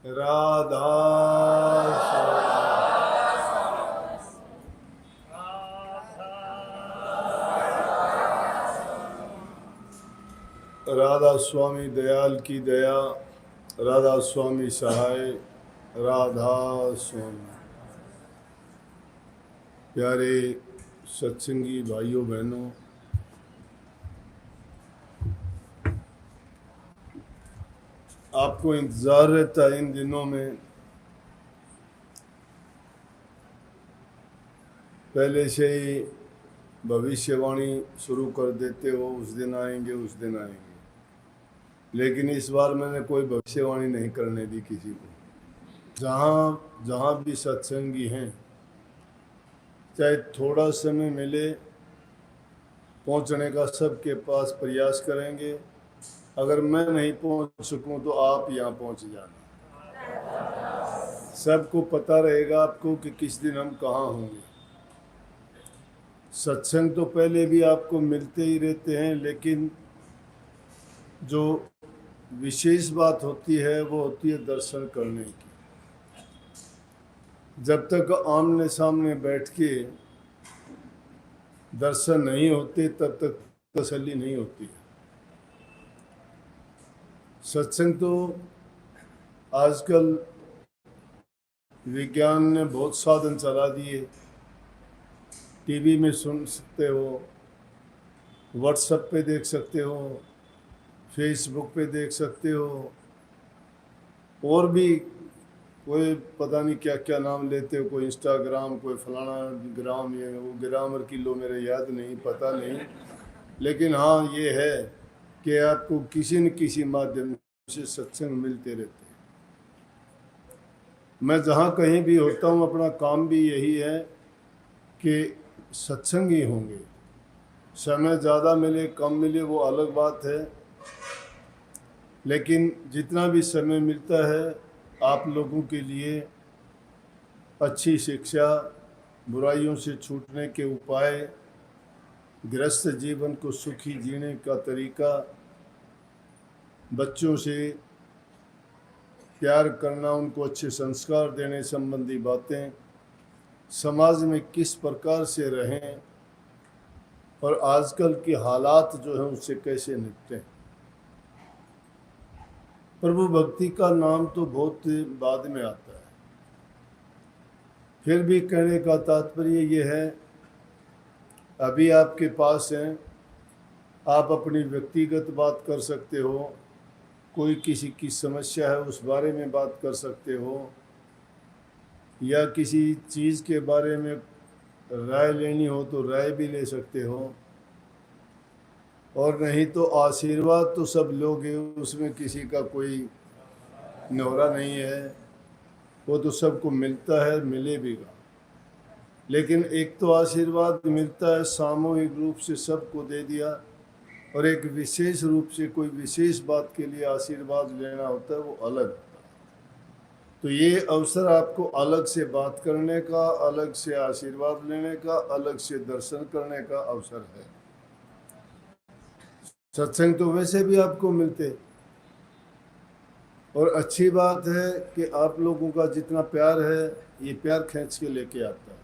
राधा राधा स्वामी दयाल की दया, राधा स्वामी सहाय, राधा स्वामी। प्यारे सत्संगी भाइयों बहनों, आपको इंतज़ार रहता है इन दिनों में। पहले से ही भविष्यवाणी शुरू कर देते हो, उस दिन आएंगे उस दिन आएंगे, लेकिन इस बार मैंने कोई भविष्यवाणी नहीं करने दी किसी को। जहाँ जहाँ भी सत्संगी हैं, चाहे थोड़ा समय मिले, पहुँचने का सबके पास प्रयास करेंगे। अगर मैं नहीं पहुँच सकूँ तो आप यहाँ पहुँच जाना। सबको पता रहेगा आपको कि किस दिन हम कहाँ होंगे। सत्संग तो पहले भी आपको मिलते ही रहते हैं, लेकिन जो विशेष बात होती है वो होती है दर्शन करने की। जब तक आमने सामने बैठ के दर्शन नहीं होते तब तक तसल्ली नहीं होती है। सत्संग तो आजकल विज्ञान ने बहुत साधन चला दिए। टीवी में सुन सकते हो, व्हाट्सएप पे देख सकते हो, फेसबुक पे देख सकते हो, और भी कोई पता नहीं क्या क्या नाम लेते हो, कोई इंस्टाग्राम, कोई फलाना ग्राम, ये वो ग्रामर किलो मेरे याद नहीं, पता नहीं, लेकिन हाँ ये है कि आपको किसी न किसी माध्यम से सत्संग मिलते रहते हैं। मैं जहाँ कहीं भी होता हूँ, अपना काम भी यही है कि सत्संग ही होंगे। समय ज़्यादा मिले कम मिले वो अलग बात है, लेकिन जितना भी समय मिलता है आप लोगों के लिए अच्छी शिक्षा, बुराइयों से छूटने के उपाय, गृहस्थ जीवन को सुखी जीने का तरीका, बच्चों से प्यार करना, उनको अच्छे संस्कार देने संबंधी बातें, समाज में किस प्रकार से रहें और आजकल के हालात जो हैं उससे कैसे निपटें। प्रभु भक्ति का नाम तो बहुत बाद में आता है। फिर भी कहने का तात्पर्य ये है, अभी आपके पास हैं, आप अपनी व्यक्तिगत बात कर सकते हो, कोई किसी की समस्या है उस बारे में बात कर सकते हो, या किसी चीज़ के बारे में राय लेनी हो तो राय भी ले सकते हो, और नहीं तो आशीर्वाद तो सब लोगे, उसमें किसी का कोई न्योरा नहीं है, वो तो सबको मिलता है, मिलेगा। लेकिन एक तो आशीर्वाद मिलता है सामूहिक रूप से सबको दे दिया, और एक विशेष रूप से कोई विशेष बात के लिए आशीर्वाद लेना होता है, वो अलग। तो ये अवसर आपको अलग से बात करने का, अलग से आशीर्वाद लेने का, अलग से दर्शन करने का अवसर है। सत्संग तो वैसे भी आपको मिलते, और अच्छी बात है कि आप लोगों का जितना प्यार है ये प्यार खींच के लेके आता है।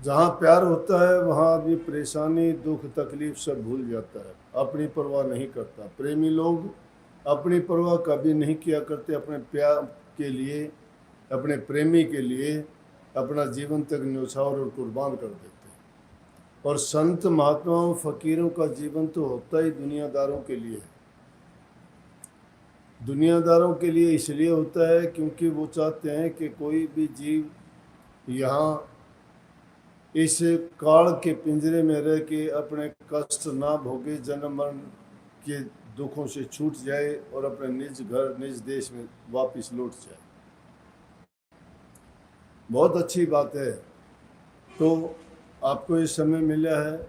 जहाँ प्यार होता है वहाँ आदमी परेशानी, दुख, तकलीफ सब भूल जाता है, अपनी परवाह नहीं करता। प्रेमी लोग अपनी परवाह कभी नहीं किया करते, अपने प्यार के लिए, अपने प्रेमी के लिए अपना जीवन तक न्यौछावर और कुर्बान कर देते हैं। और संत महात्माओं फकीरों का जीवन तो होता ही दुनियादारों के लिए है। दुनियादारों के लिए इसलिए होता है क्योंकि वो चाहते हैं कि कोई भी जीव यहाँ इस काल के पिंजरे में रह के अपने कष्ट ना भोगे, जन्म मरण के दुखों से छूट जाए और अपने निज घर, निज देश में वापस लौट जाए। बहुत अच्छी बात है। तो आपको ये समय मिला है,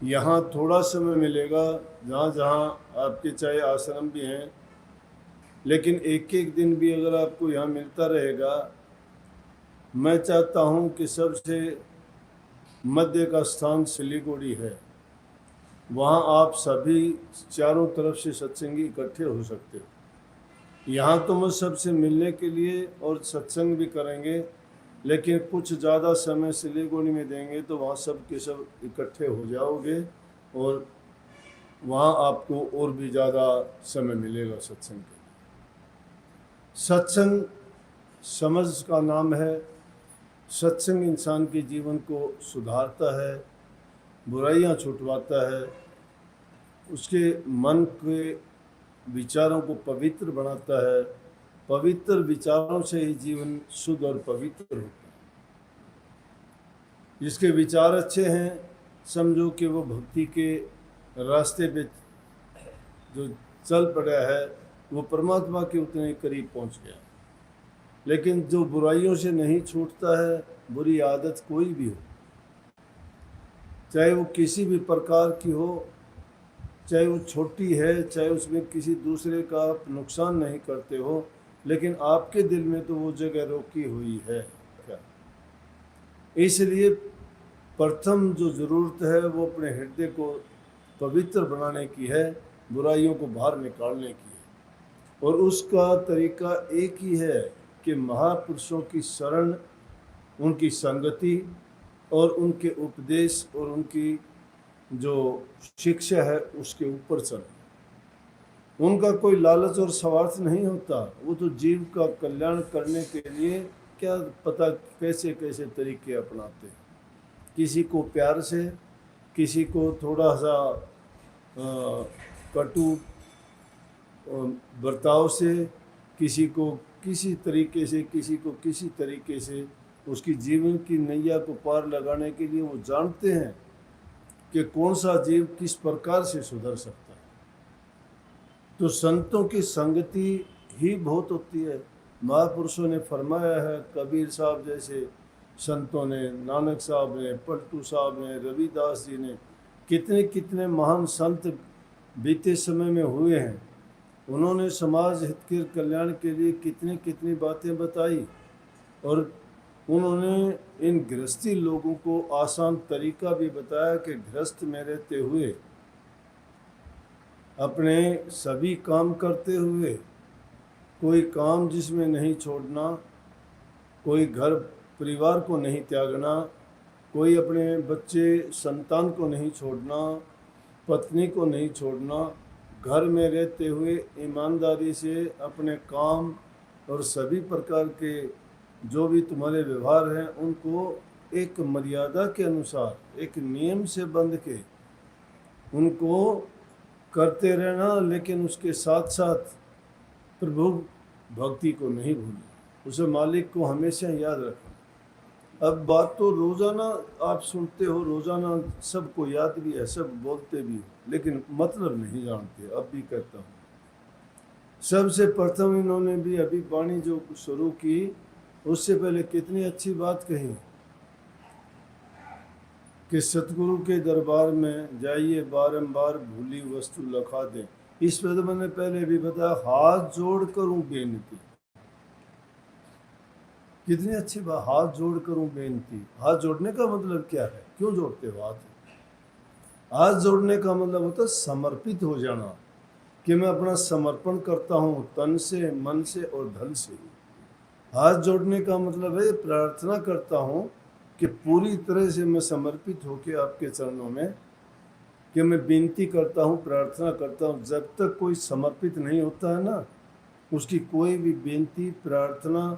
यहाँ थोड़ा समय मिलेगा, जहाँ जहाँ आपके चाहे आश्रम भी हैं, लेकिन एक एक दिन भी अगर आपको यहाँ मिलता रहेगा, मैं चाहता हूँ कि सबसे मध्य का स्थान सिलीगुड़ी है, वहाँ आप सभी चारों तरफ से सत्संगी इकट्ठे हो सकते हो। यहाँ तो हम सबसे मिलने के लिए और सत्संग भी करेंगे, लेकिन कुछ ज़्यादा समय सिलीगुड़ी में देंगे तो वहाँ सब के सब इकट्ठे हो जाओगे और वहाँ आपको और भी ज़्यादा समय मिलेगा सत्संग के लिए। सत्संग समझ का नाम है। सत्संग इंसान के जीवन को सुधारता है, बुराइयां छुटवाता है, उसके मन के विचारों को पवित्र बनाता है। पवित्र विचारों से ही जीवन शुद्ध और पवित्र होता है। जिसके विचार अच्छे हैं, समझो कि वो भक्ति के रास्ते पे जो चल पड़ा है वो परमात्मा के उतने करीब पहुंच गया। लेकिन जो बुराइयों से नहीं छूटता है, बुरी आदत कोई भी हो, चाहे वो किसी भी प्रकार की हो, चाहे वो छोटी है, चाहे उसमें किसी दूसरे का आप नुकसान नहीं करते हो, लेकिन आपके दिल में तो वो जगह रोकी हुई है क्या। इसलिए प्रथम जो ज़रूरत है वो अपने हृदय को पवित्र बनाने की है, बुराइयों को बाहर निकालने की है। और उसका तरीका एक ही है कि महापुरुषों की शरण, उनकी संगति और उनके उपदेश और उनकी जो शिक्षा है उसके ऊपर चलना। उनका कोई लालच और स्वार्थ नहीं होता, वो तो जीव का कल्याण करने के लिए क्या पता कैसे कैसे तरीके अपनाते हैं। किसी को प्यार से, किसी को थोड़ा सा कटु बर्ताव से, किसी को किसी तरीके से, किसी को किसी तरीके से उसकी जीवन की नैया को पार लगाने के लिए वो जानते हैं कि कौन सा जीव किस प्रकार से सुधर सकता है। तो संतों की संगति ही बहुत होती है। महापुरुषों ने फरमाया है, कबीर साहब जैसे संतों ने, नानक साहब ने, पलटू साहब ने, रविदास जी ने, कितने कितने महान संत बीते समय में हुए हैं। उन्होंने समाज हित के कल्याण के लिए कितनी कितनी बातें बताई और उन्होंने इन गृहस्थी लोगों को आसान तरीका भी बताया कि गृहस्थ में रहते हुए, अपने सभी काम करते हुए, कोई काम जिसमें नहीं छोड़ना, कोई घर परिवार को नहीं त्यागना, कोई अपने बच्चे संतान को नहीं छोड़ना, पत्नी को नहीं छोड़ना, घर में रहते हुए ईमानदारी से अपने काम और सभी प्रकार के जो भी तुम्हारे व्यवहार हैं उनको एक मर्यादा के अनुसार, एक नियम से बंध के उनको करते रहना, लेकिन उसके साथ साथ प्रभु भक्ति को नहीं भूलना, उसे मालिक को हमेशा याद रखना। अब बात तो रोज़ाना आप सुनते हो, रोज़ाना सबको याद भी है, सब बोलते भी हो, लेकिन मतलब नहीं जानते। अब भी कहता हूँ, सबसे प्रथम इन्होंने भी अभी वाणी जो शुरू की उससे पहले कितनी अच्छी बात कही कि सतगुरु के दरबार में जाइए बारंबार भूली वस्तु लखा दें। इस पर तो मैंने पहले भी बताया, हाथ जोड़ करूं बेनती। कितनी अच्छी बात, हाथ जोड़ करूं बेनती। हाथ जोड़ने का मतलब क्या है, क्यों जोड़ते हो हाथ? हाथ जोड़ने का मतलब होता है समर्पित हो जाना, कि मैं अपना समर्पण करता हूँ तन से, मन से और धन से। हाथ जोड़ने का मतलब है प्रार्थना करता हूँ कि पूरी तरह से मैं समर्पित होकर आपके चरणों में, कि मैं विनती करता हूँ, प्रार्थना करता हूँ। जब तक कोई समर्पित नहीं होता है ना, उसकी कोई भी विनती प्रार्थना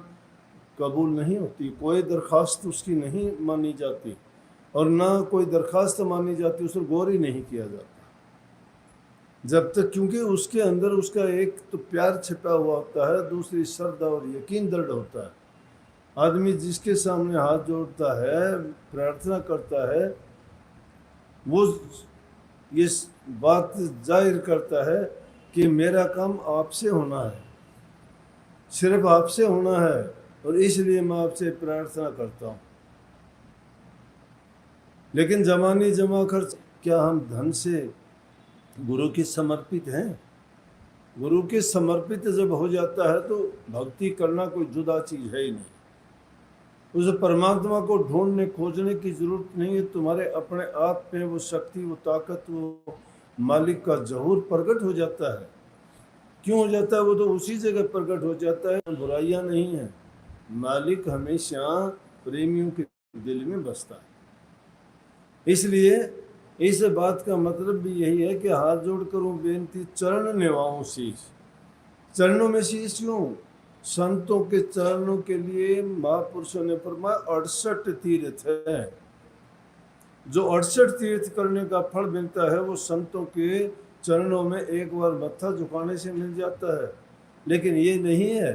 कबूल नहीं होती, कोई दरख्वास्त उसकी नहीं मानी जाती, और ना कोई दरख्वास्त मानी जाती, उस पर गौर ही नहीं किया जाता जब तक, क्योंकि उसके अंदर उसका एक तो प्यार छिपा हुआ होता है, दूसरी श्रद्धा और यकीन दृढ़ होता है। आदमी जिसके सामने हाथ जोड़ता है, प्रार्थना करता है, वो ये बात जाहिर करता है कि मेरा काम आपसे होना है, सिर्फ आपसे होना है, और इसलिए मैं आपसे प्रार्थना करता हूँ। लेकिन जमानी जमा खर्च, क्या हम धन से गुरु के समर्पित हैं? गुरु के समर्पित जब हो जाता है तो भक्ति करना कोई जुदा चीज़ है ही नहीं। उस परमात्मा को ढूंढने खोजने की जरूरत नहीं है। तुम्हारे अपने आप में वो शक्ति, वो ताकत, वो मालिक का ज़हूर प्रकट हो जाता है। क्यों हो जाता है? वो तो उसी जगह प्रकट हो जाता है, बुराइयां नहीं है। मालिक हमेशा प्रेमियों के दिल में बसता है। इसलिए इस बात का मतलब भी यही है कि हाथ जोड़ करूं बेनती, चरण निभाऊं शीश। चरणों में शीश क्यों? संतों के चरणों के लिए महापुरुषों ने फरमाया 68 तीर्थ है। जो 68 तीर्थ करने का फल मिलता है वो संतों के चरणों में एक बार मत्था झुकाने से मिल जाता है। लेकिन ये नहीं है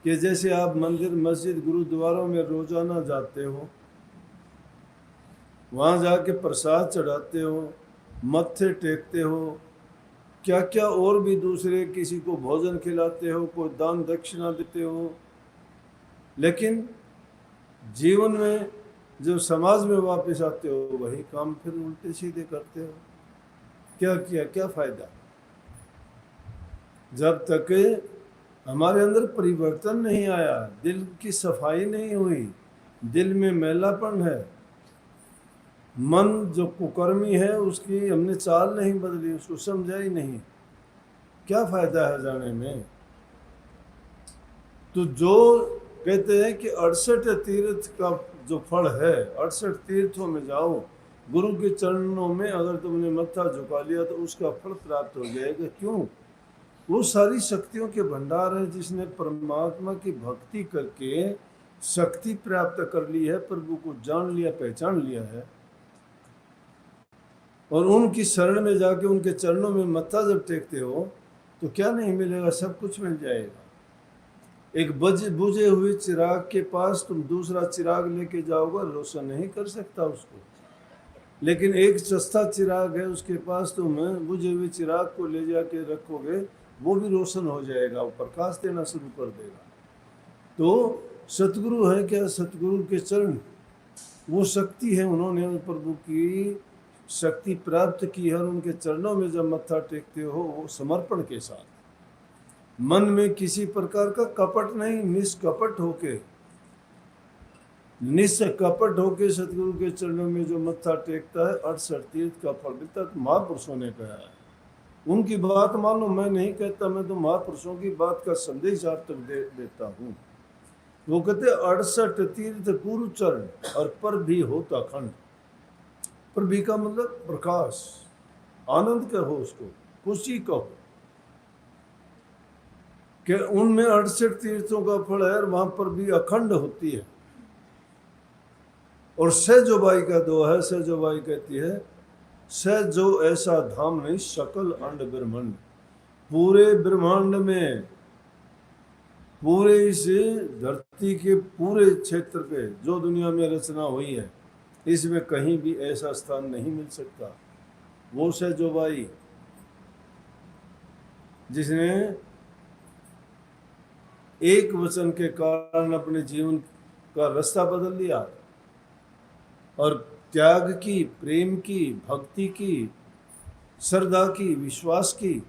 कि जैसे आप मंदिर मस्जिद गुरुद्वारों में रोजाना जाते हो, वहाँ जाके प्रसाद चढ़ाते हो, मत्थे टेकते हो, क्या क्या और भी दूसरे किसी को भोजन खिलाते हो, कोई दान दक्षिणा देते हो, लेकिन जीवन में जब समाज में वापस आते हो वही काम फिर उल्टे सीधे करते हो। क्या किया, क्या फायदा? जब तक हमारे अंदर परिवर्तन नहीं आया, दिल की सफाई नहीं हुई, दिल में मैलापन है, मन जो कुकर्मी है उसकी हमने चाल नहीं बदली, उसको समझा ही नहीं, क्या फायदा है जाने में? तो जो कहते हैं कि 68 तीर्थ का जो फल है, 68 तीर्थों में जाओ, गुरु के चरणों में अगर तुमने मत्था झुका लिया तो उसका फल प्राप्त हो जाएगा। क्यों? वो सारी शक्तियों के भंडार है। जिसने परमात्मा की भक्ति करके शक्ति प्राप्त कर ली है, प्रभु को जान लिया, पहचान लिया है, और उनकी शरण में जाके उनके चरणों में मत्था जब टेकते हो तो क्या नहीं मिलेगा? सब कुछ मिल जाएगा। एक बुझे हुए चिराग के पास तुम दूसरा चिराग लेके जाओगे, रोशन नहीं कर सकता उसको। लेकिन एक सस्ता चिराग है, उसके पास तुम बुझे हुए चिराग को ले जाके रखोगे, वो भी रोशन हो जाएगा, वो प्रकाश देना शुरू कर देगा। तो सतगुरु है क्या? सतगुरु के चरण वो शक्ति है, उन्होंने प्रभु की शक्ति प्राप्त की है, और उनके चरणों में जब मत्था टेकते हो वो समर्पण के साथ, मन में किसी प्रकार का कपट नहीं, निष्कपट होके सतगुरु के चरणों में जो मत्था टेकता है 68 तीर्थ का फल मिलता है। महापुरुषों ने कहा है, उनकी बात मानो, मैं नहीं कहता, मैं तो महापुरुषों की बात का संदेश आप तक देता हूँ। वो कहते 68 तीर्थ गुरु चरण और पर भी होता खंड। पर भी का मतलब प्रकाश, आनंद कहो उसको, खुशी कहो कि उनमें 68 तीर्थों का फल है, और वहां पर भी अखंड होती है। और सहजोबाई का दोहा है, सहजोबाई कहती है, सहजो ऐसा धाम नहीं सकल अंड ब्रह्मांड। पूरे ब्रह्मांड में, पूरे इस धरती के पूरे क्षेत्र पे जो दुनिया में रचना हुई है, इसमें कहीं भी ऐसा स्थान नहीं मिल सकता। वो सहजोबाई जिसने एक वचन के कारण अपने जीवन का रास्ता बदल लिया, और त्याग की, प्रेम की, भक्ति की, श्रद्धा की, विश्वास की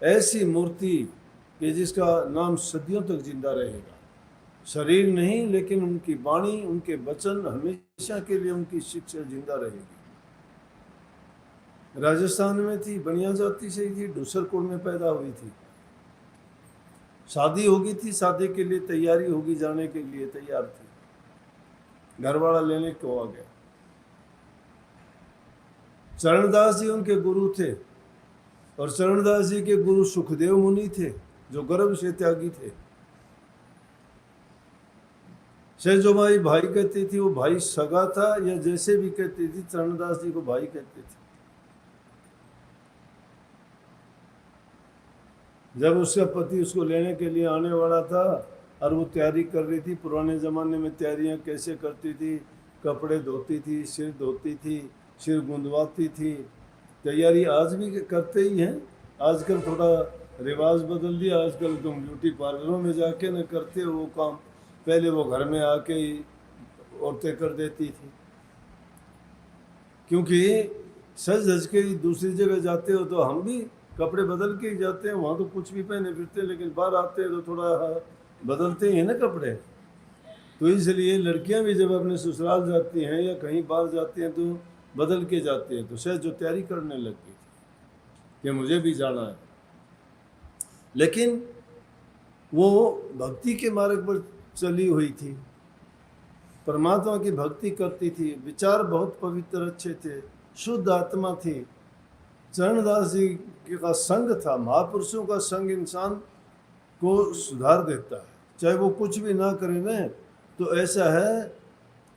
ऐसी मूर्ति कि जिसका नाम सदियों तक जिंदा रहेगा। शरीर नहीं, लेकिन उनकी वाणी, उनके वचन हमेशा के लिए, उनकी शिक्षा जिंदा रहेगी। राजस्थान में थी, बनिया जाति से थी, डूसरकोट में पैदा हुई थी। शादी होगी थी, शादी के लिए तैयारी होगी, जाने के लिए तैयार थी, घरवाला लेने को आ गया। चरणदास जी उनके गुरु थे, और चरणदास जी के गुरु सुखदेव मुनि थे, जो गर्भ से त्यागी थे। सहजोबाई भाई कहती थी, वो भाई सगा था या जैसे भी कहती थी, चरणदास जी को भाई कहते थे। जब उसका पति उसको लेने के लिए आने वाला था और वो तैयारी कर रही थी, पुराने ज़माने में तैयारियां कैसे करती थी, कपड़े धोती थी, सिर धोती थी, सिर गुंदवाती थी, तैयारी आज भी करते ही हैं। आजकल थोड़ा रिवाज बदल दिया, आजकल तुम ब्यूटी पार्लरों में जाके न करते हो वो काम, पहले वो घर में आके ही औरतें कर देती थी। क्योंकि सज धज के दूसरी जगह जाते हो तो हम भी कपड़े बदल के ही जाते हैं, वहाँ तो कुछ भी पहने फिरते हैं, लेकिन बाहर आते हैं तो थोड़ा बदलते ही हैं ना कपड़े। तो इसलिए लड़कियां भी जब अपने ससुराल जाती हैं या कहीं बाहर जाती हैं तो बदल के जाते हैं। तो शायद जो तैयारी करने लग गई कि मुझे भी जाना है, लेकिन वो भक्ति के मार्ग पर चली हुई थी, परमात्मा की भक्ति करती थी, विचार बहुत पवित्र अच्छे थे, शुद्ध आत्मा थी। चरणदास जी का संग था। महापुरुषों का संग इंसान को सुधार देता है, चाहे वो कुछ भी ना करे ना। तो ऐसा है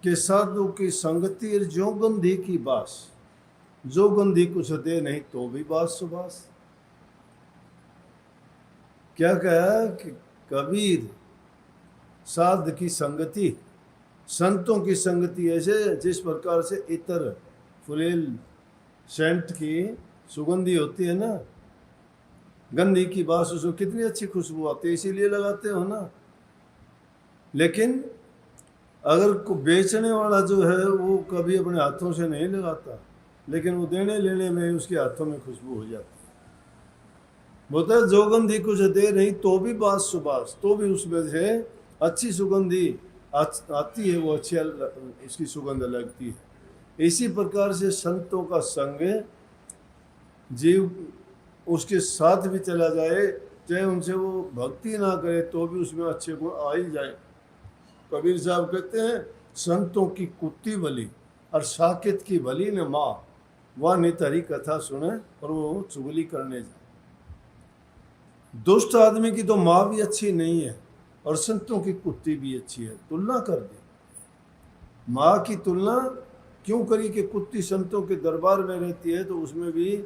कि साधु की संगति जो गंधी की बास, जो गंधी कुछ दे नहीं तो भी बास सुबास। क्या कहा कि कबीर साध की संगति, संतों की संगति ऐसे जिस प्रकार से इतर फुलेल सेंट की सुगंधी होती है ना, गंधी की बास, उसमें कितनी अच्छी खुशबू आती है, इसीलिए लगाते हो ना। लेकिन अगर को बेचने वाला जो है वो कभी अपने हाथों से नहीं लगाता, लेकिन वो देने लेने में उसके हाथों में खुशबू हो जाती है। बोलता है जो गंधी कुछ दे नहीं तो भी बास सुबास, तो भी उसमें से अच्छी सुगंधी आती है, वो अच्छी इसकी सुगंध लगती है। इसी प्रकार से संतों का संग, जीव उसके साथ भी चला जाए, चाहे उनसे वो भक्ति ना करे तो भी उसमें अच्छे गुण आ ही जाए। कबीर साहब कहते हैं संतों की कुत्ती भली और साकेत की भली न माँ, वह नित हरी कथा सुने और वो चुगली करने जाए। दुष्ट आदमी की तो माँ भी अच्छी नहीं है और संतों की कुत्ती भी अच्छी है, तुलना कर दी। माँ की तुलना क्यों करी कि कुत्ती संतों के दरबार में रहती है तो उसमें भी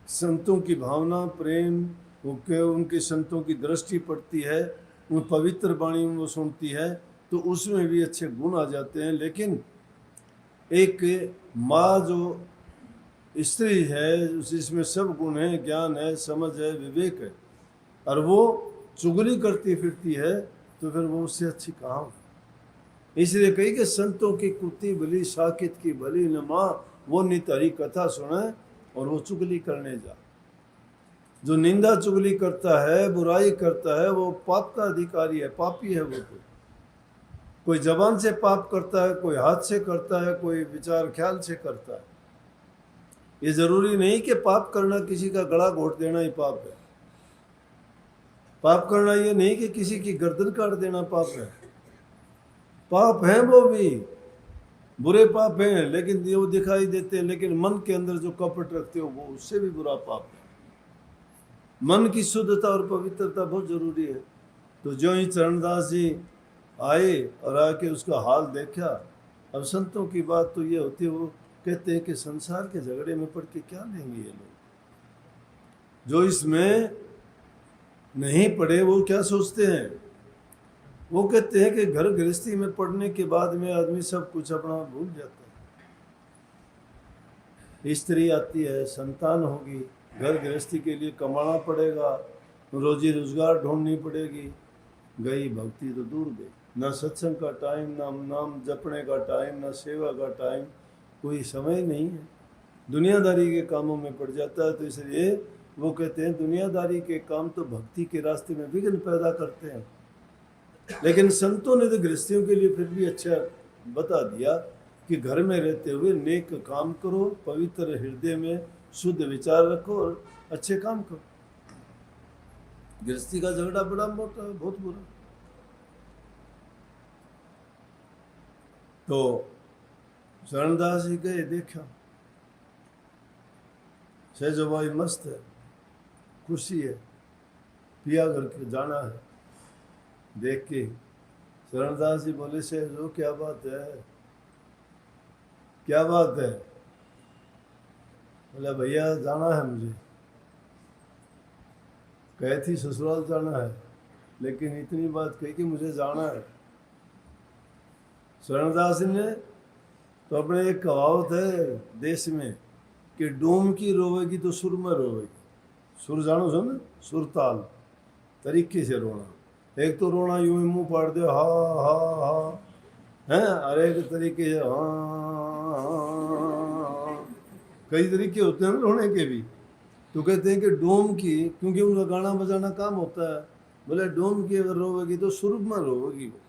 संतों की भावना, प्रेम, उनके संतों की दृष्टि पड़ती है, उन पवित्र वाणी में वो सुनती है, तो उसमें भी अच्छे गुण आ जाते हैं। लेकिन एक माँ जो स्त्री है जिसमें सब गुण है, ज्ञान है, समझ है, विवेक है, और वो चुगली करती फिरती है तो फिर वो उससे अच्छी कहाँ हो। इसलिए कही कि संतों की कुत्ती भली साकित की भली न माँ, वो नित हरी कथा सुने और वो चुगली करने जा। जो निंदा चुगली करता है, बुराई करता है, वो पाप का अधिकारी है, पापी है। वो तो कोई जबान से पाप करता है, कोई हाथ से करता है, कोई विचार ख्याल से करता है। ये जरूरी नहीं कि पाप करना किसी का गला घोट देना ही पाप है। पाप करना ये नहीं कि किसी की गर्दन काट देना पाप है। पाप है वो भी, बुरे पाप हैं, लेकिन वो दिखाई देते हैं, लेकिन मन के अंदर जो कपट रखते हो वो उससे भी बुरा पाप है। मन की शुद्धता और पवित्रता बहुत जरूरी है। तो जो ही चरणदास जी आए और आके उसका हाल देखा। अब संतों की बात तो ये होती है, वो कहते हैं कि संसार के झगड़े में पड़ के क्या लेंगे ये लोग, जो इसमें नहीं पड़े वो क्या सोचते हैं। वो कहते हैं कि घर गृहस्थी में पड़ने के बाद में आदमी सब कुछ अपना भूल जाता है। स्त्री आती है, संतान होगी, घर गृहस्थी के लिए कमाना पड़ेगा, रोजी रोजगार ढूंढनी पड़ेगी, गई भक्ति तो दूर गई। ना सत्संग का टाइम, ना नाम जपने का टाइम, ना सेवा का टाइम, कोई समय नहीं है, दुनियादारी के कामों में पड़ जाता है। तो इसलिए वो कहते हैं दुनियादारी के काम तो भक्ति के रास्ते में विघ्न पैदा करते हैं। लेकिन संतों ने तो गृहस्थियों के लिए फिर भी अच्छा बता दिया कि घर में रहते हुए नेक काम करो, पवित्र हृदय में शुद्ध विचार रखो और अच्छे काम करो। गृहस्थी का झगड़ा बड़ा मोटा है, बहुत बुरा। तो चरणदास जी गए, देखा सहजो भाई मस्त है, खुशी है, पिया करके जाना है। देख के चरणदास जी बोले सहजो क्या बात है, क्या बात है। बोला भैया जाना है मुझे, कहे थी ससुराल जाना है, लेकिन इतनी बात कही कि मुझे जाना है। चरणदास ने तो अपने एक कहावत है देश में कि डूम की रोवेगी तो सुर में रोवेगी। सुर जानो सुन, सुर ताल तरीके से रोना। एक तो रोना यूं ही मुंह फाड़ दो हा हा हा है, और एक तरीके से हाँ, कई तरीके होते हैं रोने के भी। तो कहते हैं कि डोम की, क्योंकि उनका गाना बजाना काम होता है, बोले डोम की अगर रोवेगी तो सुर में रोवेगी वो।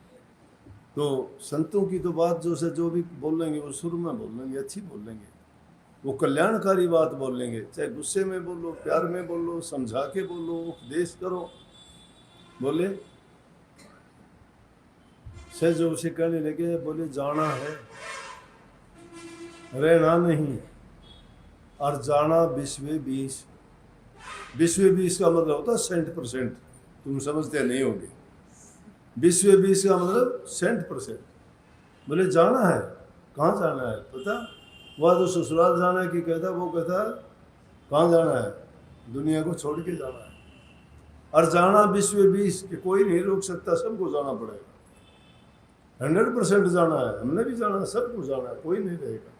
तो संतों की तो बात जो से जो भी बोलेंगे वो सुर में बोलेंगे, अच्छी बोलेंगे। वो कल्याणकारी बात बोलेंगे, चाहे गुस्से में बोलो, प्यार में बोलो, समझा के बोलो, उपदेश करो। बोले सहज उसे कहने लगे, बोले जाना है, रहना नहीं, और जाना 20/20। 20/20 का मतलब होता है 100%। तुम समझते नहीं होगे। 20/20 का मतलब 100%। बोले जाना है, कहाँ जाना है पता? वह तो ससुराल जाना है कि कहता, वो कहता कहाँ जाना है, दुनिया को छोड़ के जाना है। और जाना 20/20 कि कोई नहीं रोक सकता, सबको जाना पड़ेगा। 100% जाना है, हमने भी जाना है, सबको जाना है, कोई नहीं रहेगा।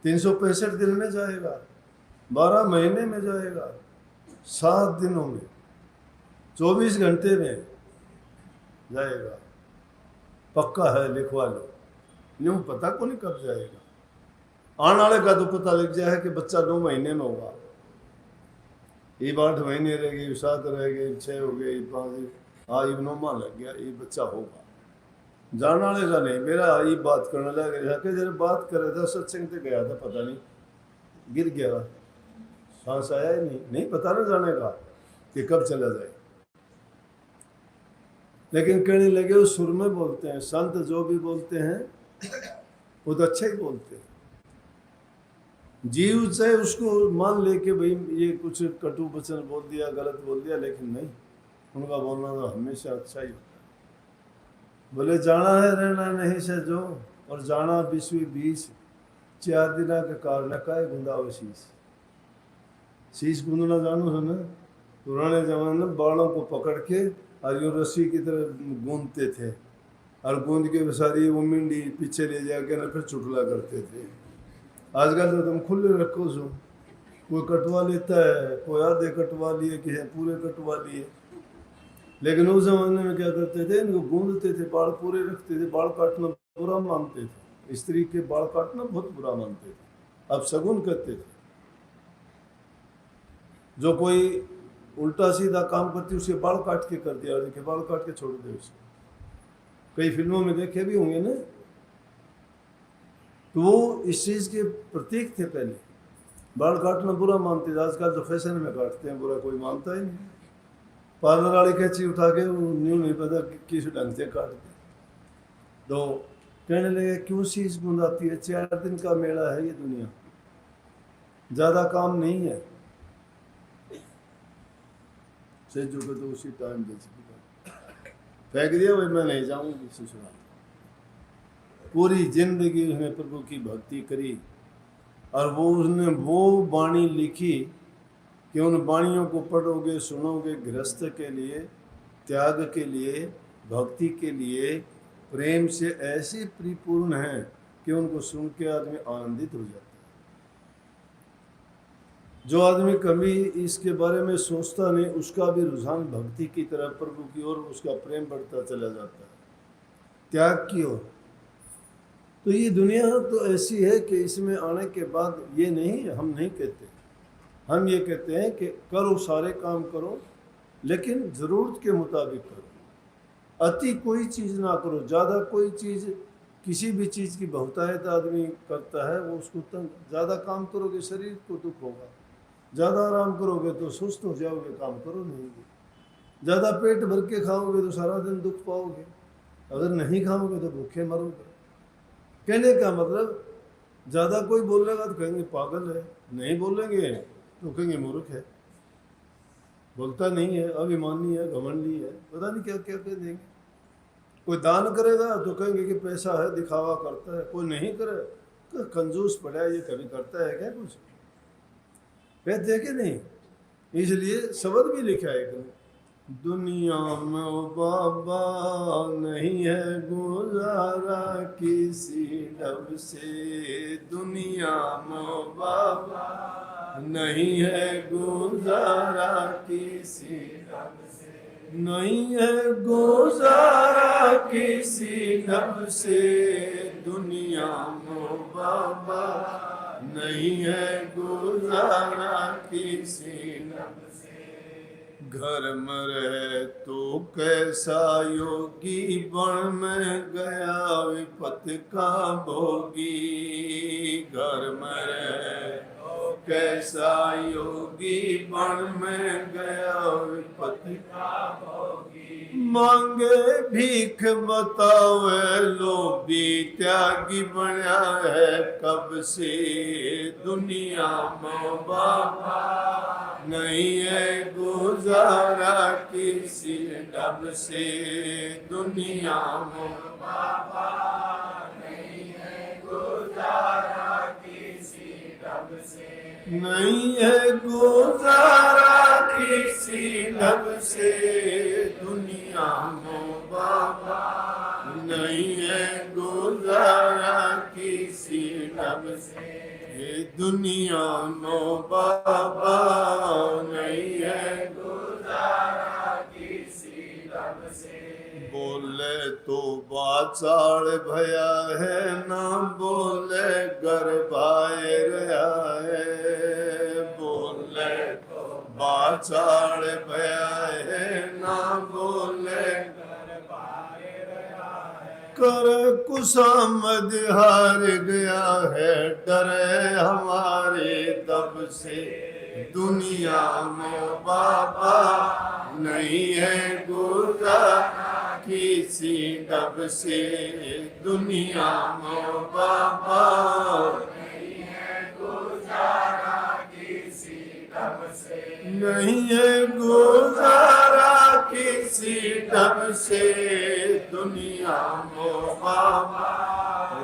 365 दिन में जाएगा, 12 महीने में जाएगा, 7 दिनों में, 24 घंटे में जाएगा। पक्का है, लिखवा लो। यूँ पता को नहीं कब जाएगा। आने वाले का तो पता लग जाए कि बच्चा 9 महीने में होगा, ये 8 महीने रह गए, 7 रह गए, 6 हो गए, 5, हाँ ये 9वां लग गया, ये बच्चा होगा। जाने वाले का नहीं। मेरा ये बात करने लगा कि जरा बात कर रहा था, सत्संग से गया था, पता नहीं गिर गया, सांस आया ही नहीं पता ना जाने का कि कब चला जाए। लेकिन कहने लगे वो सुर में बोलते हैं, संत जो भी बोलते हैं वो तो अच्छा ही बोलते हैं। जीव से उसको मान ले कि भाई ये कुछ कटु वचन बोल दिया, गलत बोल दिया, लेकिन नहीं, उनका बोलना तो हमेशा अच्छा ही होता है। बोले जाना है, रहना नहीं से जो, और जाना 20/20। 4 दिन के कारण का गुंदाव शीश गूंदना जानो है ना। पुराने जमाने में बालों को पकड़ के और यूँ रस्सी की तरह गूंदते थे, और गूंद के सारी वो मिंडी पीछे ले जाके ना फिर चुटला करते थे। आजकल तो तुम खुले रखो सो, कोई कटवा लेता है, कोई आधे कटवा लिए, किसी पूरे कटवा लिए। लेकिन उस जमाने में क्या करते थे, इनको गूंदते थे, बाल पूरे रखते थे। बाल काटना बुरा मानते थे, स्त्री के बाल काटना बहुत बुरा मानते थे। अब शगुन करते थे, जो कोई उल्टा सीधा काम करती उसके बाल काट के कर दिया, देखिए बाल काट के छोड़ दे उसको। कई फिल्मों में देखे भी होंगे ना। तो वो इस चीज के प्रतीक थे पहले। बाल काटना बुरा मानते थे, आजकल तो फैशन में काटते हैं, बुरा कोई मानता ही नहीं। पार्लर वाली कैंची उठा के न्यू नहीं पता किस ढंग से काटते। तो कहने लगे क्यों शीश गुंदाती है, 4 दिन का मेला है ये दुनिया, ज्यादा काम नहीं है। सेजू को तो उसी टाइम दे फेंक दिया, भाई मैं नहीं जाऊंगी ससुराल। पूरी जिंदगी उसने प्रभु की भक्ति करी, और वो उसने वो वाणी लिखी कि उन वाणियों को पढ़ोगे, सुनोगे, गृहस्थ के लिए, त्याग के लिए, भक्ति के लिए, प्रेम से ऐसे परिपूर्ण हैं कि उनको सुन के आदमी आनंदित हो जाता है। जो आदमी कभी इसके बारे में सोचता नहीं, उसका भी रुझान भक्ति की तरफ, प्रभु की ओर उसका प्रेम बढ़ता चला जाता है, त्याग की ओर। तो ये दुनिया तो ऐसी है कि इसमें आने के बाद ये नहीं, हम नहीं कहते, हम ये कहते हैं कि करो, सारे काम करो, लेकिन ज़रूरत के मुताबिक करो। अति कोई चीज़ ना करो, ज़्यादा कोई चीज़, किसी भी चीज़ की बहुतायत आदमी करता है वो उसको तंग। ज़्यादा काम करोगे शरीर को दुख होगा, ज़्यादा आराम करोगे तो सुस्त हो जाओगे, काम करो नहीं। ज़्यादा पेट भर के खाओगे तो सारा दिन दुख पाओगे, अगर नहीं खाओगे तो भूखे मरोगे। कहने का मतलब, ज़्यादा कोई बोलेगा तो कहेंगे पागल है, नहीं बोलेंगे तो कहेंगे मूर्ख है, बोलता नहीं है, अभिमानी है, घमंडी है, पता नहीं क्या क्या कह देंगे। कोई दान करेगा तो कहेंगे कि पैसा है, दिखावा करता है। कोई नहीं करे तो कंजूस पड़ा है, ये कभी करता है क्या कुछ, कहते हैं कि नहीं। इसलिए शब्द भी लिखा है कि दुनिया में बाबा नहीं है गुजारा किसी ढब से, दुनिया में बाबा नहीं है गुजारा किसी ढब से, नहीं है गुजारा किसी ढब से, दुनिया में बाबा नहीं है गुजारा किसी ढब से। घर में रहे तो कैसा योगी, बन में गया विपत्ति का भोगी। घर में रहे तो कैसा योगी, बन में गया विपत्ति का भोगी। मांगे भीख बतावे लोभी, त्यागी बना है कब से दुनिया में बाबा। नहीं है गुजारा किसी ढब से दुनिया में बाबा। नहीं है गुजारा किसी ढब से। नहीं है गुजारा किसी ढब से दुनिया में बाबा। नहीं है गुजारा किसी ढब से दुनिया में बाबा। नहीं है गुजारा किसी ढब से। बोले तो बाचाड़ भया है, ना बोले घर बाहर है। बोले तो बाचाड़ भया है, ना बोले कर कुसामद हार गया है। डरे हमारे दब से दुनिया में बाबा। नहीं है गुजारा किसी ढब से दुनिया में बाबा। नहीं है गुजारा किसी ढब से। नहीं है गुजारा किसी ढब से दुनिया में बाबा।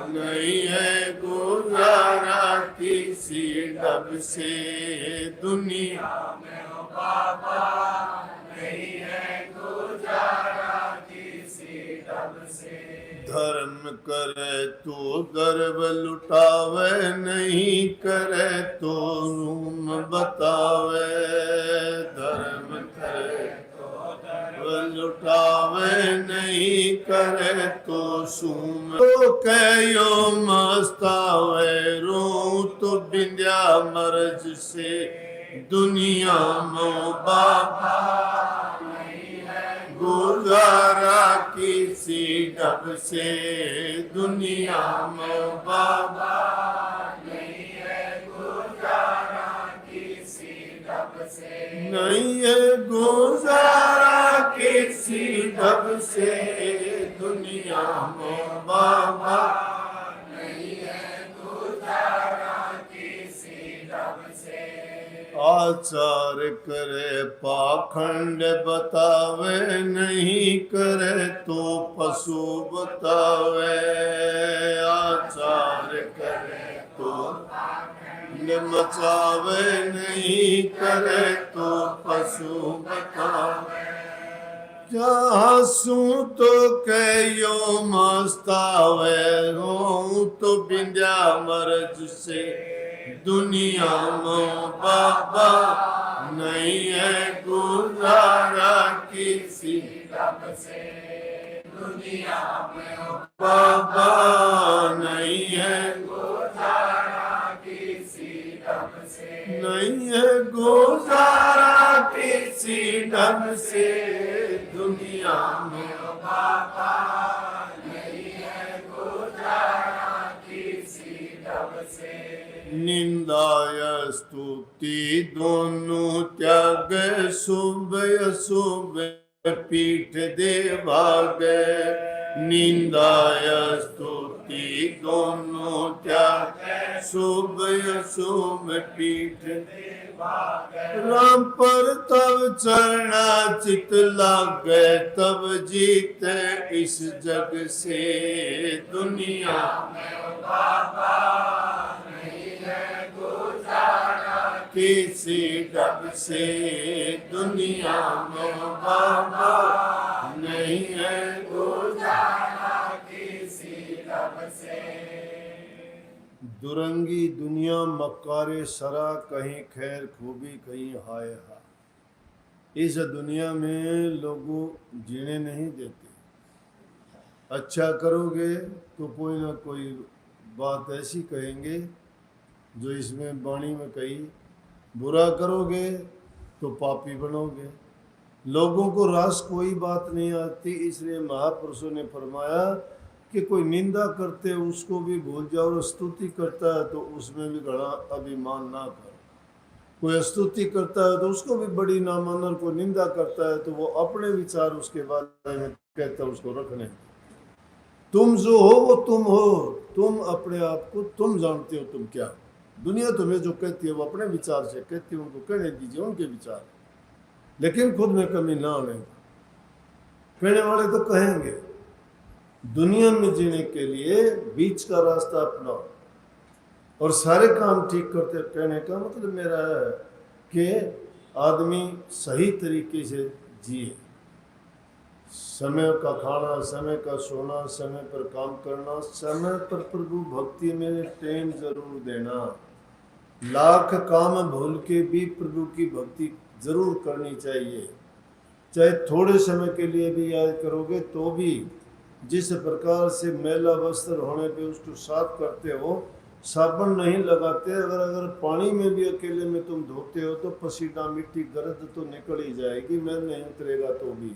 नहीं है गुजारा किसी ढब से दुनिया में बाबा। नहीं है गुजारा किसी ढब से। धर्म करे तो गर्व लुटावे, नहीं करे तो रूम बतावे। धर्म करे लुटावे, नहीं करे तो सूम तो कयो मस्तावे। रो तो बिंदिया मर्ज से दुनिया में बाबा। नहीं है गुजारा किसी ढब से दुनिया में बाबा। नहीं है गुजारा किसी ढब से। नहीं है गुजारा किसी ढब से दुनिया में बाबा। नहीं है गुजारा किसी ढब से। आचार करे पाखंड बतावे, नहीं करे तो पशु बतावे। आचार करे तो मचावे, नहीं करे तो पशु बतावे। जहाँ सू तो कयो मस्तावे, रो तो बिंदिया मर्ज से दुनिया में बाबा। नहीं है गुजारा किसी ढब से दुनिया में बाबा। नहीं है गुजारा किसी ढब से। नहीं है गुजारा किसी ढब से दुनिया में बाबा। नहीं है गुजारा किसी ढब से। निंदा या स्तुति दोनों त्याग, शुभ अशुभ पीठ दे भागे। निंदा या स्तुति दोनों त्याग, शुभ अशुभ पीठ दे भागे। राम पर तब चरना चित लागे, तब जीते इस जग से दुनिया में बाबा। किसी ढब से दुनिया में बाबा। नहीं है गुजारा किसी ढब से। दुरंगी दुनिया मक्कारे सरा, कहीं खैर खूबी कहीं हाय हा। इस दुनिया में लोगों जीने नहीं देते। अच्छा करोगे तो कोई ना कोई बात ऐसी कहेंगे जो इसमें वाणी में कही। बुरा करोगे तो पापी बनोगे। लोगों को रास कोई बात नहीं आती, इसलिए महापुरुषों ने फरमाया कि कोई निंदा करते उसको भी भूल जाओ, और स्तुति करता है तो उसमें भी घना अभिमान ना कर। कोई स्तुति करता है तो उसको भी बड़ी ना मानना, कोई निंदा करता है तो वो अपने विचार उसके बारे में कहता है उसको रखने। तुम जो हो वो तुम हो, तुम अपने आप को तुम जानते हो तुम क्या। दुनिया तुम्हें जो कहती है वो अपने विचार से कहती है, उनको कहने दीजिए, उनके विचार, लेकिन खुद में कमी ना आने। कहने वाले तो कहेंगे। दुनिया में जीने के लिए बीच का रास्ता अपनाओ और सारे काम ठीक करते। कहने का मतलब मेरा है कि आदमी सही तरीके से जिए, समय का खाना, समय का सोना, समय पर काम करना, समय पर प्रभु भक्ति में टाइम जरूर देना। लाख काम भूल के भी प्रभु की भक्ति जरूर करनी चाहिए। चाहे थोड़े समय के लिए भी याद करोगे तो भी, जिस प्रकार से मैला वस्त्र होने पे उसको साफ करते हो, साबुन नहीं लगाते, अगर पानी में भी अकेले में तुम धोते हो तो पसीना मिट्टी गर्द तो निकल ही जाएगी, मैल नहीं उतरेगा। तो भी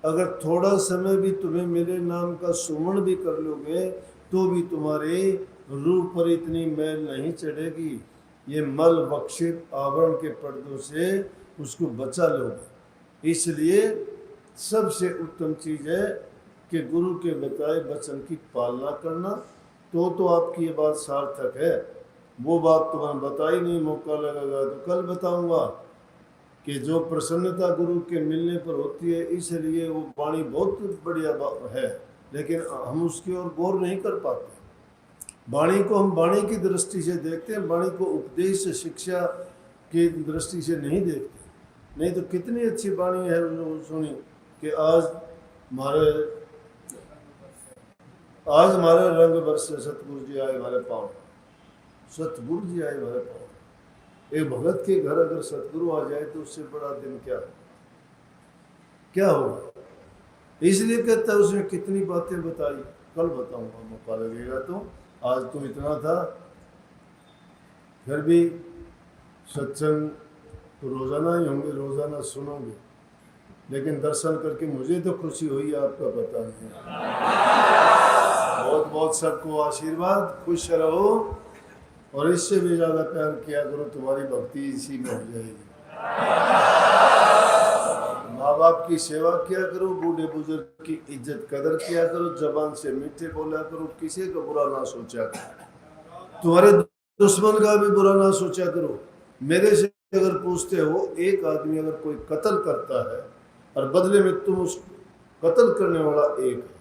अगर थोड़ा समय भी तुम्हें मेरे नाम का सुमन भी कर लोगे तो भी तुम्हारे रूप पर इतनी मैल नहीं चढ़ेगी। ये मल बक्षित आवरण के पर्दों से उसको बचा लोगे। इसलिए सबसे उत्तम चीज़ है कि गुरु के बताए वचन की पालना करना। तो आपकी ये बात सार्थक है। वो बात तुम्हें बताई नहीं, मौका लगेगा तो कल बताऊंगा कि जो प्रसन्नता गुरु के मिलने पर होती है, इसलिए वो वाणी बहुत बढ़िया है, लेकिन हम उसकी ओर गौर नहीं कर पाते। वाणी को हम वाणी की दृष्टि से देखते हैं, वाणी को उपदेश शिक्षा की दृष्टि से नहीं देखते। नहीं तो कितनी अच्छी वाणी है सुनी कि आज हमारे रंग बरस से सतगुरु जी आए हमारे पाँव, सतगुरु जी आए हमारे पाँव। एक भगत के घर अगर सतगुरु आ जाए तो उससे बड़ा दिन क्या होगा। इसलिए कहता है उसने कितनी बातें बताई, कल बताऊंगा मौका लगेगा तो। आज तो इतना था, फिर भी सत्संग तो रोजाना ही होंगे, रोजाना सुनोगे, लेकिन दर्शन करके मुझे तो खुशी हुई, आपका पता नहीं। बहुत बहुत सबको आशीर्वाद, खुश रहो और इससे भी ज़्यादा प्यार किया करो, तुम्हारी भक्ति इसी में हो जाएगी। माँ बाप की सेवा किया करो, बूढ़े बुजुर्ग की इज्जत कदर किया करो, जबान से मीठे बोला करो, किसी का बुरा ना सोचा करो, तुम्हारे दुश्मन का भी बुरा ना सोचा करो। मेरे से अगर पूछते हो, एक आदमी अगर कोई कत्ल करता है और बदले में तुम उस कत्ल करने वाला एक है,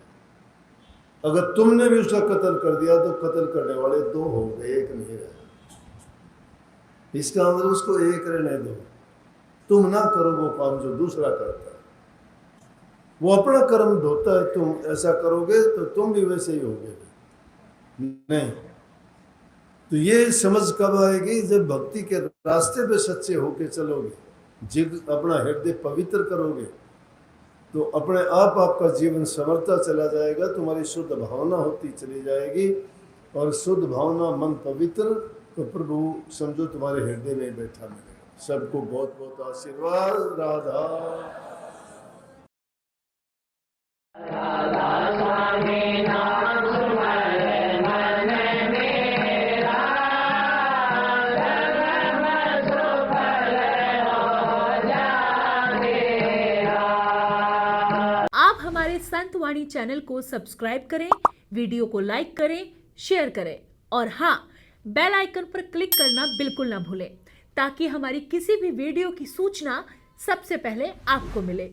अगर तुमने भी उसका कत्ल कर दिया तो कत्ल करने वाले दो हो गए, एक नहीं रहा। इसका अंदर उसको एक रहने दो, तुम ना करो वो काम जो दूसरा करता है। वो अपना कर्म धोता है, तुम ऐसा करोगे तो तुम भी वैसे ही होगे। नहीं तो ये समझ कब आएगी, जब भक्ति के रास्ते पे सच्चे होके चलोगे, जिद अपना हृदय पवित्र करोगे तो अपने आप आपका जीवन संवरता चला जाएगा, तुम्हारी शुद्ध भावना होती चली जाएगी, और शुद्ध भावना मन पवित्र तो प्रभु समझो तुम्हारे हृदय में बैठा मिलेगा। सबको बहुत बहुत आशीर्वाद। राधा हमारे संत वाणी चैनल को सब्सक्राइब करें, वीडियो को लाइक करें, शेयर करें और हाँ, बेल आइकन पर क्लिक करना बिल्कुल ना भूलें, ताकि हमारी किसी भी वीडियो की सूचना सबसे पहले आपको मिले।